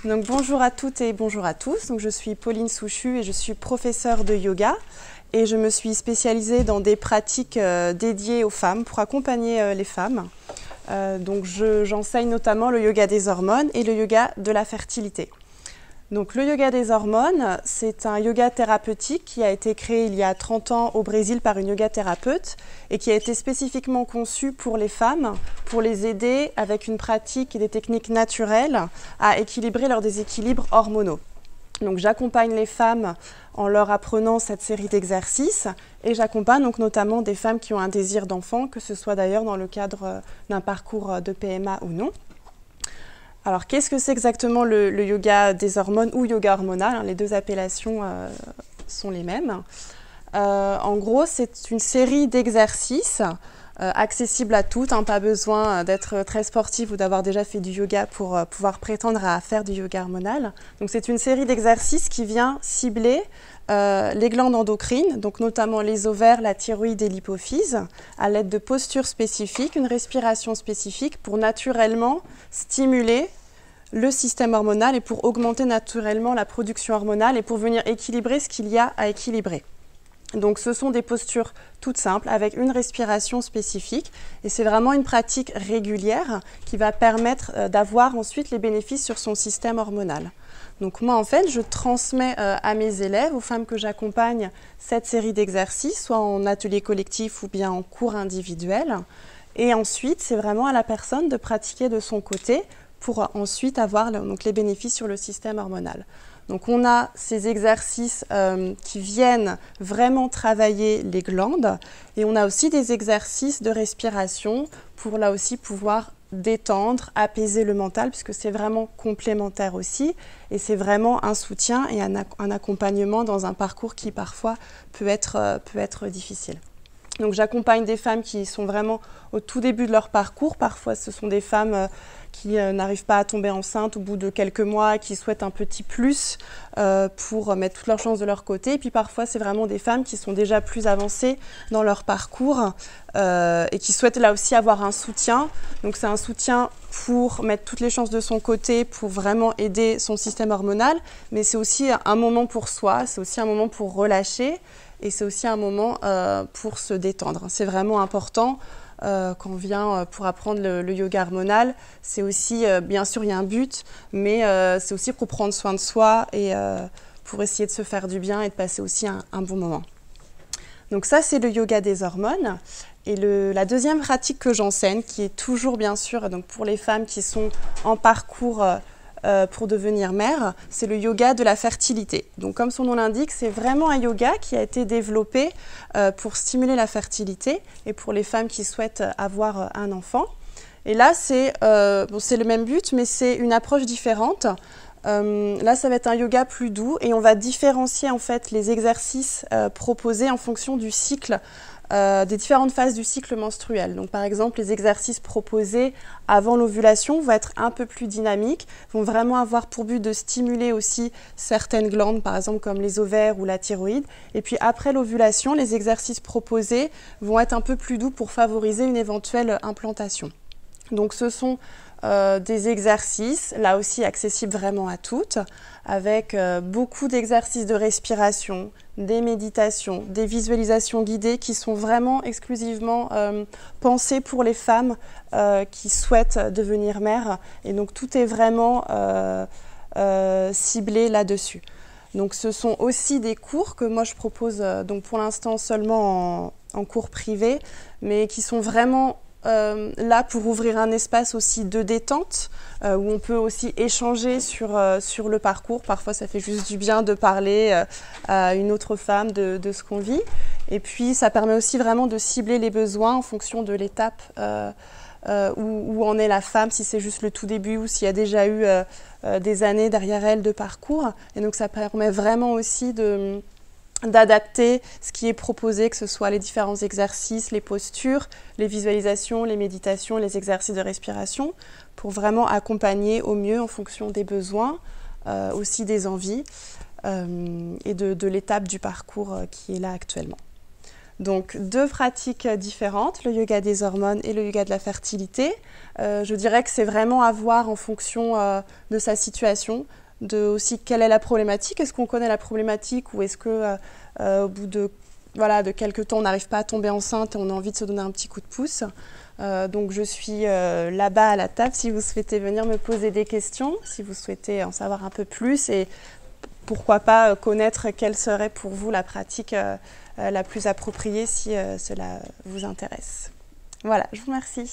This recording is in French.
Donc, bonjour à toutes et bonjour à tous. Donc, je suis Pauline Souchu et je suis professeure de yoga. Et je me suis spécialisée dans des pratiques dédiées aux femmes pour accompagner les femmes. Donc, j'enseigne notamment le yoga des hormones et le yoga de la fertilité. Donc, le yoga des hormones, c'est un yoga thérapeutique qui a été créé il y a 30 ans au Brésil par une yoga thérapeute et qui a été spécifiquement conçu pour les femmes, pour les aider avec une pratique et des techniques naturelles à équilibrer leurs déséquilibres hormonaux. Donc, j'accompagne les femmes en leur apprenant cette série d'exercices et j'accompagne donc notamment des femmes qui ont un désir d'enfant, que ce soit d'ailleurs dans le cadre d'un parcours de PMA ou non. Alors, qu'est-ce que c'est exactement le yoga des hormones ou yoga hormonal? Les deux appellations sont les mêmes. En gros, c'est une série d'exercices accessibles à toutes. Pas besoin d'être très sportif ou d'avoir déjà fait du yoga pour pouvoir prétendre à faire du yoga hormonal. Donc, c'est une série d'exercices qui vient cibler les glandes endocrines, donc notamment les ovaires, la thyroïde et l'hypophyse, à l'aide de postures spécifiques, une respiration spécifique pour naturellement stimuler le système hormonal et pour augmenter naturellement la production hormonale et pour venir équilibrer ce qu'il y a à équilibrer. Donc ce sont des postures toutes simples avec une respiration spécifique et c'est vraiment une pratique régulière qui va permettre d'avoir ensuite les bénéfices sur son système hormonal. Donc moi en fait je transmets à mes élèves, aux femmes que j'accompagne, cette série d'exercices, soit en atelier collectif ou bien en cours individuel. Et ensuite c'est vraiment à la personne de pratiquer de son côté pour ensuite avoir donc, les bénéfices sur le système hormonal. Donc on a ces exercices qui viennent vraiment travailler les glandes et on a aussi des exercices de respiration pour là aussi pouvoir détendre, apaiser le mental puisque c'est vraiment complémentaire aussi et c'est vraiment un soutien et un accompagnement dans un parcours qui parfois peut être difficile. Donc j'accompagne des femmes qui sont vraiment au tout début de leur parcours. Parfois ce sont des femmes qui n'arrivent pas à tomber enceinte au bout de quelques mois, qui souhaitent un petit plus pour mettre toutes leurs chances de leur côté. Et puis parfois c'est vraiment des femmes qui sont déjà plus avancées dans leur parcours et qui souhaitent là aussi avoir un soutien. Donc c'est un soutien pour mettre toutes les chances de son côté, pour vraiment aider son système hormonal. Mais c'est aussi un moment pour soi, c'est aussi un moment pour relâcher. Et c'est aussi un moment pour se détendre. C'est vraiment important quand on vient pour apprendre le yoga hormonal. C'est aussi, bien sûr, il y a un but, mais c'est aussi pour prendre soin de soi et pour essayer de se faire du bien et de passer aussi un bon moment. Donc ça, c'est le yoga des hormones. Et la deuxième pratique que j'enseigne, qui est toujours, bien sûr, donc pour les femmes qui sont en parcours pour devenir mère, c'est le yoga de la fertilité. Donc comme son nom l'indique, c'est vraiment un yoga qui a été développé pour stimuler la fertilité et pour les femmes qui souhaitent avoir un enfant. Et là, c'est le même but, mais c'est une approche différente. Là, ça va être un yoga plus doux et on va différencier en fait les exercices proposés en fonction du cycle, des différentes phases du cycle menstruel. Donc par exemple, les exercices proposés avant l'ovulation vont être un peu plus dynamiques, vont vraiment avoir pour but de stimuler aussi certaines glandes, par exemple comme les ovaires ou la thyroïde. Et puis après l'ovulation, les exercices proposés vont être un peu plus doux pour favoriser une éventuelle implantation. Donc ce sont des exercices, là aussi accessibles vraiment à toutes, avec beaucoup d'exercices de respiration, des méditations, des visualisations guidées qui sont vraiment exclusivement pensées pour les femmes qui souhaitent devenir mères. Et donc tout est vraiment ciblé là-dessus. Donc ce sont aussi des cours que moi je propose donc pour l'instant seulement en cours privé, mais qui sont vraiment là pour ouvrir un espace aussi de détente où on peut aussi échanger sur le parcours. Parfois ça fait juste du bien de parler à une autre femme de ce qu'on vit et puis ça permet aussi vraiment de cibler les besoins en fonction de l'étape où en est la femme, si c'est juste le tout début ou s'il y a déjà eu des années derrière elle de parcours. Et donc ça permet vraiment aussi d'adapter ce qui est proposé, que ce soit les différents exercices, les postures, les visualisations, les méditations, les exercices de respiration, pour vraiment accompagner au mieux en fonction des besoins, aussi des envies et de l'étape du parcours qui est là actuellement. Donc 2 pratiques différentes, le yoga des hormones et le yoga de la fertilité. Je dirais que c'est vraiment à voir en fonction de sa situation, de aussi quelle est la problématique. Est-ce qu'on connaît la problématique ou est-ce que au bout de quelques temps on n'arrive pas à tomber enceinte et on a envie de se donner un petit coup de pouce. Donc je suis là-bas à la table si vous souhaitez venir me poser des questions, si vous souhaitez en savoir un peu plus et pourquoi pas connaître quelle serait pour vous la pratique la plus appropriée si cela vous intéresse. Voilà, je vous remercie.